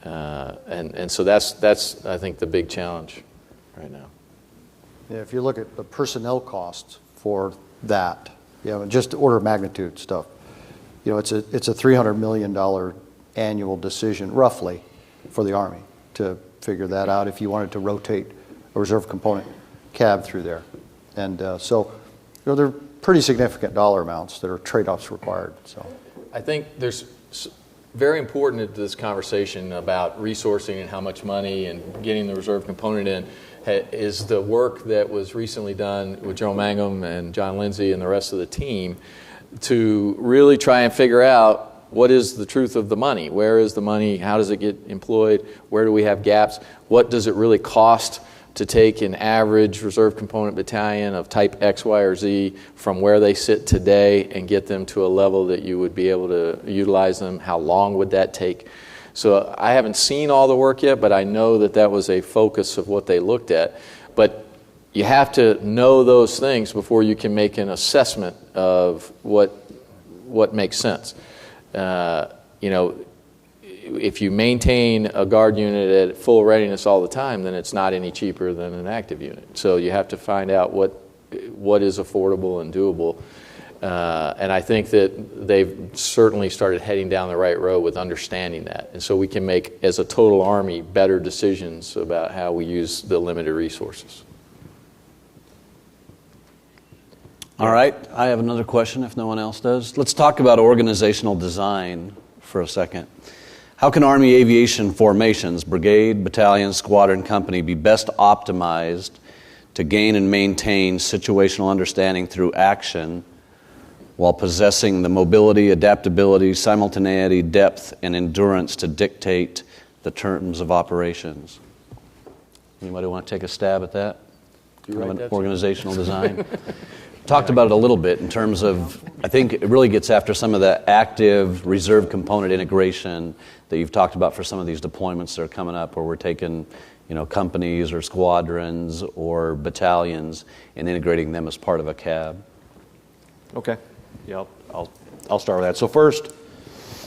And so that's I think the big challenge right now. Yeah, if you look at the personnel costs for that, just order of magnitude stuff, it's a $300 million annual decision, roughly, for the Army to figure that out if you wanted to rotate a reserve component cab through there. And so, they're pretty significant dollar amounts that are trade-offs required. So, I think there's very important to this conversation about resourcing and how much money and getting the reserve component in is the work that was recently done with General Mangum and John Lindsay and the rest of the team to really try and figure out what is the truth of the money. Where is the money? How does it get employed? Where do we have gaps? What does it really cost to take an average reserve component battalion of type X, Y, or Z from where they sit today and get them to a level that you would be able to utilize them? How long would that take? So I haven't seen all the work yet, but I know that that was a focus of what they looked at. But you have to know those things before you can make an assessment of what makes sense. If you maintain a guard unit at full readiness all the time, then it's not any cheaper than an active unit. So you have to find out what is affordable and doable. And I think that they've certainly started heading down the right road with understanding that. And so we can make, as a total Army, better decisions about how we use the limited resources. All right, I have another question if no one else does. Let's talk about organizational design for a second. How can Army aviation formations, brigade, battalion, squadron, company, be best optimized to gain and maintain situational understanding through action while possessing the mobility, adaptability, simultaneity, depth, and endurance to dictate the terms of operations? Anybody want to take a stab at that? Organizational design? Talked about it a little bit in terms of, I think it really gets after some of the active reserve component integration that you've talked about for some of these deployments that are coming up, where we're taking, companies or squadrons or battalions and integrating them as part of a cab. Okay. Yeah, I'll start with that. So first,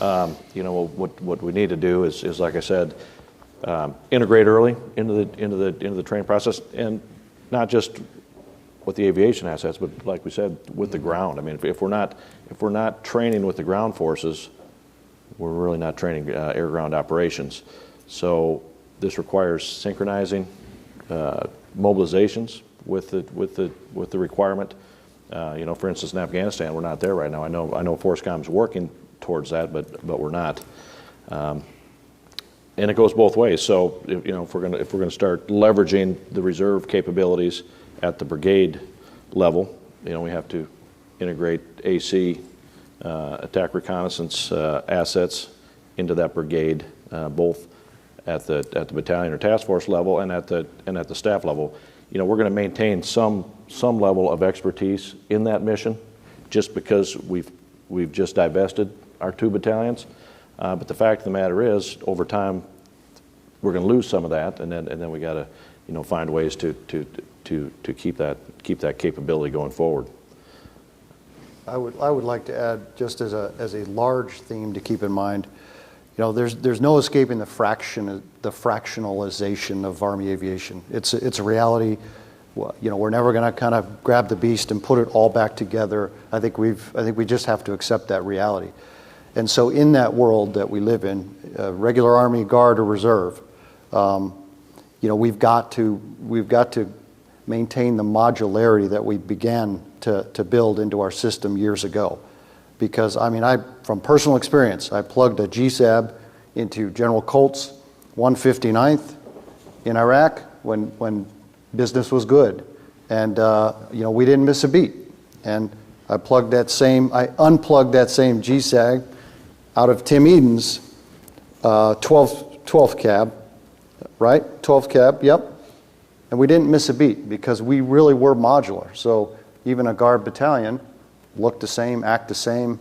what we need to do is like I said, integrate early into the training process, and not just with the aviation assets, but like we said, with the ground. I mean, if we're not training with the ground forces, we're really not training air-ground operations. So this requires synchronizing mobilizations with the requirement. For instance, in Afghanistan, we're not there right now. I know FORSCOM's working towards that, but we're not. And it goes both ways. So if we're going to start leveraging the reserve capabilities at the brigade level, we have to integrate AC, attack reconnaissance assets into that brigade, both at the battalion or task force level and at the staff level. We're going to maintain some level of expertise in that mission, just because we've just divested our 2 battalions. But the fact of the matter is, over time, we're going to lose some of that, and then we got to find ways to keep that capability going forward. I would like to add, just as a large theme to keep in mind, there's no escaping the fractionalization of Army aviation. It's a reality. We're never going to kind of grab the beast and put it all back together. I think we just have to accept that reality. And so in that world that we live in, regular Army, Guard, or Reserve, we've got to maintain the modularity that we began to build into our system years ago. Because, from personal experience, I plugged a GSAB into General Colt's 159th in Iraq when business was good. And, we didn't miss a beat. And I unplugged that same GSAG out of Tim Eden's 12th cab, right? 12th cab, yep. And we didn't miss a beat because we really were modular. So even a Guard battalion looked the same, act the same,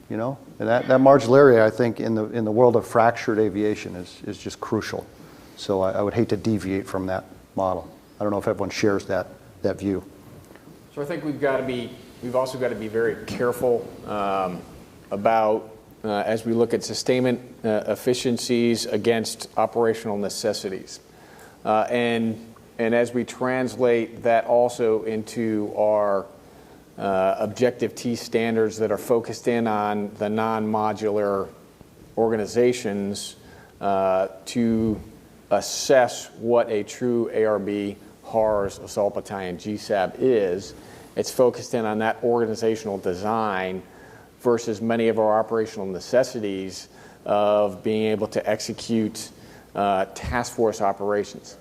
and that modularity, I think, in the world of fractured aviation is just crucial. So I would hate to deviate from that model. I don't know if everyone shares that view. So I think we've also got to be very careful about as we look at sustainment efficiencies against operational necessities, and as we translate that also into our objective T standards that are focused in on the non-modular organizations to assess what a true ARB HARS Assault Battalion GSAB is. It's focused in on that organizational design versus many of our operational necessities of being able to execute task force operations.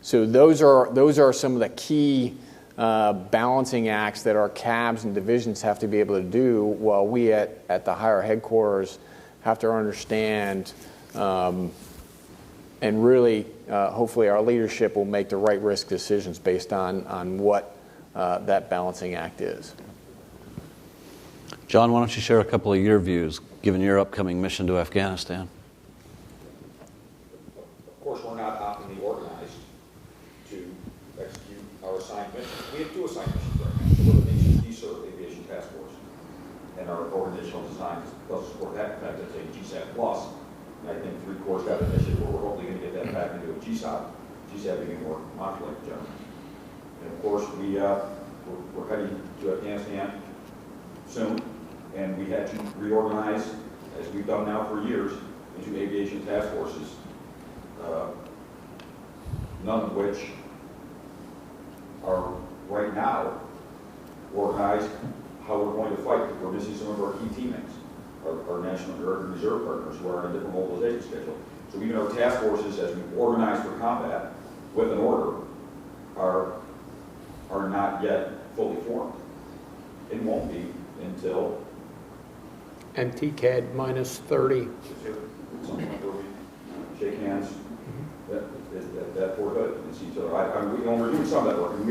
So those are some of the key balancing acts that our cabs and divisions have to be able to do, while we at the higher headquarters have to understand, and really, hopefully our leadership will make the right risk decisions based on what that balancing act is. John, why don't you share a couple of your views, given your upcoming mission to Afghanistan? Of course, we're not optimally organized to execute our assigned mission. We have 2 assigned missions right now. We're the nation's DSERV Aviation Task Force, and our organizational design does support that. In fact, it's a GSAT plus, and I think 3 corps got an initiative where we're hopefully going to get that back into a GSAT being more modular generally. And of course, we're heading to Afghanistan soon, and we had to reorganize, as we've done now for years, into aviation task forces, none of which are right now organized how we're going to fight. We're missing some of our key teammates, our National Guard and Reserve partners who are on a different mobilization schedule. So even our task forces, as we organize for combat with an order, are not yet fully formed. It won't be until MTCAD minus 30. something where we shake hands that we're good and see each other. We're doing some of that work, and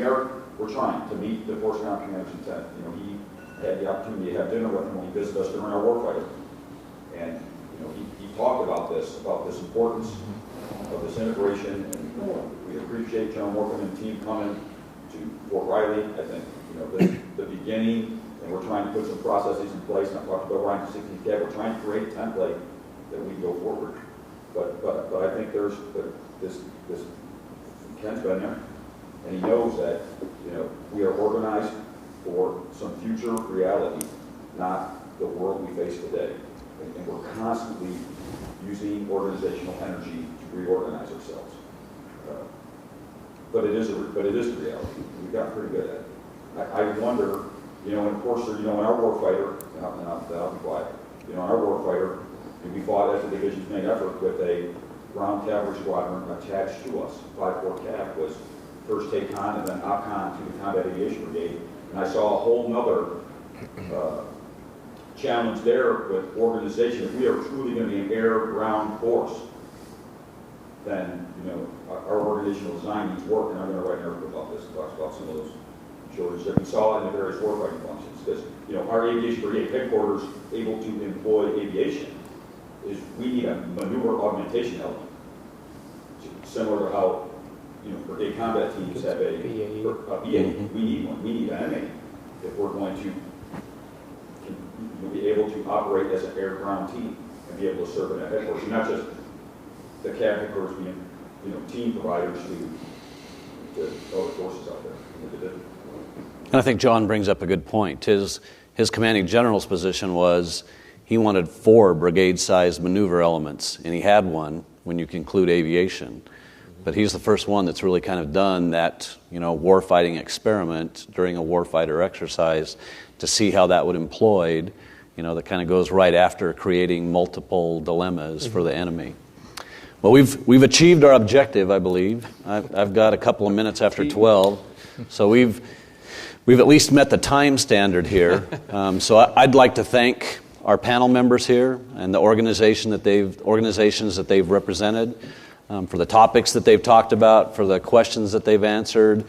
we're trying to meet the Force Ground Commander's intent. He had the opportunity to have dinner with him when he visited us during our warfighter, and he talked about this importance of this integration, and we appreciate General Morgan and team coming to Fort Riley. I think the beginning, and we're trying to put some processes in place. And I talked about Ryan 60th Cav. We're trying to create a template that we go forward. But I think there's this Ken's been there, and he knows that we are organized for some future reality, not the world we face today. And we're constantly using organizational energy to reorganize ourselves. But it is a reality. We've gotten pretty good at it. I wonder, and of course, in our warfighter, and I'll be quiet. In our warfighter, we fought as a division's main effort with a ground cavalry squadron attached to us. 5-4 Cav was first TACON and then OPCON to the Combat Aviation Brigade. And I saw a whole nother challenge there with organization. If we are truly going to be an air-ground force, then our organizational design needs work. And I'm going to write an article about this. It talks about some of those shortages that we saw in the various warfighting functions. Because our aviation brigade headquarters able to employ aviation is we need a maneuver augmentation element, similar to how brigade combat teams have a BA. We need one. We need an MA if we're going to be able to operate as an air-ground team and be able to serve in that headquarters. And not just the CAV headquarters being team providers to other forces out there. And I think John brings up a good point. His commanding general's position was he wanted 4 brigade-sized maneuver elements, and he had one when you conclude aviation. But he's the first one that's really kind of done that, warfighting experiment during a warfighter exercise to see how that would employed, that kind of goes right after creating multiple dilemmas for the enemy. Well, we've achieved our objective, I believe. I've got a couple of minutes after 12, so we've at least met the time standard here. So I'd like to thank our panel members here and the organizations that they've represented for the topics that they've talked about, for the questions that they've answered.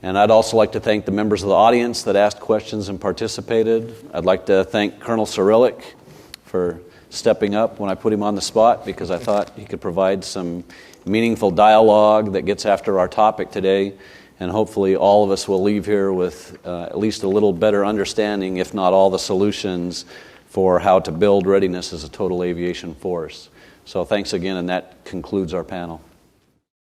And I'd also like to thank the members of the audience that asked questions and participated. I'd like to thank Colonel Cyrillic for stepping up when I put him on the spot, because I thought he could provide some meaningful dialogue that gets after our topic today. And hopefully all of us will leave here with at least a little better understanding, if not all the solutions, for how to build readiness as a total aviation force. So thanks again, and that concludes our panel.